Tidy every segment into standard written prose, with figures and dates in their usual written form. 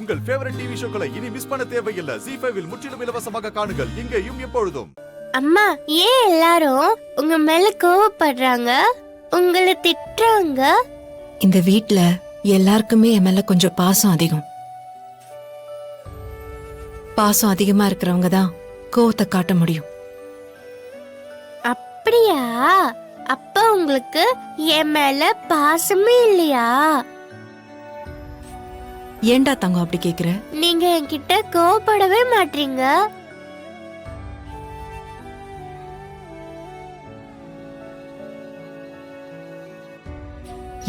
உங்கள் favourite TV ஷோக்களை இனி miss பண்ண தேவையில்லை. ஜீ5 இல் முற்றிலும் இலவசமாக காணுங்கள். இங்கேயும் எப்பொழுதும். அம்மா, ஏன் எல்லாரும் உங்க மேல கோவப்படுறாங்க, உங்களை திட்டுறாங்க? இந்த வீட்ல எல்லாருக்குமே என் மேல கொஞ்சம் பாசம் அதிகம். பாசம் அதிகமா இருக்கிறவங்க தான் கோவத்தை காட்ட முடியும். அப்படியா? அப்ப உங்களுக்கு என் மேல பாசமே இல்லையா? ஏண்டா தங்கம் அப்படி கேக்குற? நீங்க என்கிட்ட கோவப்படவே மாட்டீங்க.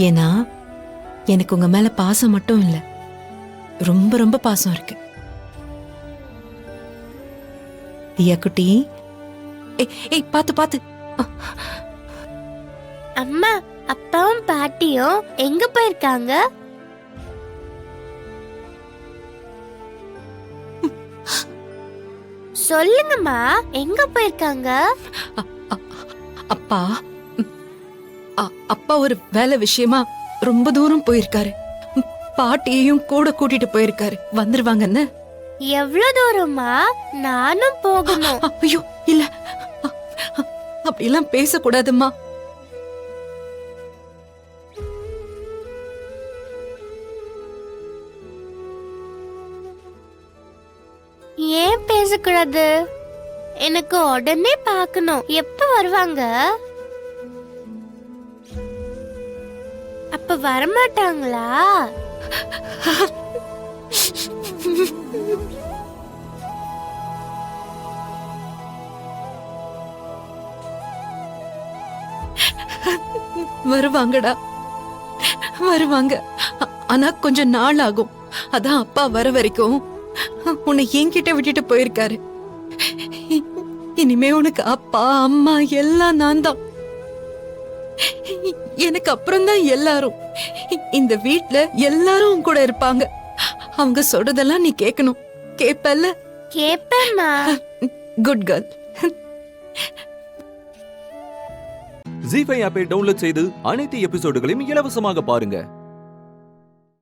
ஏன்னா எனக்கு உங்க மேல பாசம் மட்டும் இல்ல, ரொம்ப ரொம்ப பாசம் இருக்கு. தியா குட்டி, ஏய் பாத்து பாத்து. அம்மா, அப்பாவும் பாட்டியும் எங்க போயிருக்காங்க? சொல்லுங்கம்மா, எங்க போயிருக்காங்க? அப்பா அப்பா ஒரு வேலை விஷயமா ரொம்ப தூரம் போயிருக்காரு. பாட்டியையும் கூட கூட்டிட்டு போயிருக்காரு. வந்துருவாங்கன்னு. எவ்வளவு தூரமா? நானும் போகணும். ஐயோ இல்ல, அப்படியெல்லாம் பேசக்கூடாதும்மா. ஏன் பேசக்கூடாது? எனக்கு உடனே பார்க்கணும். எப்ப வருவாங்க? அப்ப வரமாட்டாங்களா? வருவாங்கடா, வருவாங்க. ஆனா கொஞ்சம் நாள் ஆகும். அதான் அப்பா வர வரைக்கும் உன்னை என்கிட்ட விட்டுட்டு போயிருக்காரு. இனிமே உனக்கு அப்பா அம்மா எல்லாம் நான் தான். எனக்கு அப்புறம் தான் எல்லாரும். இந்த வீட்ல எல்லாரும் உன் கூட இருப்பாங்க. அவங்க சொல்றதெல்லாம் நீ கேட்கணும். கேப்பல்ல? கேப்பேம்மா. Good girl. ஜீ5 ஆப்பை டவுன்லோட் செய்து அனைத்து எபிசோடுகளையும் இலவசமாக பாருங்க.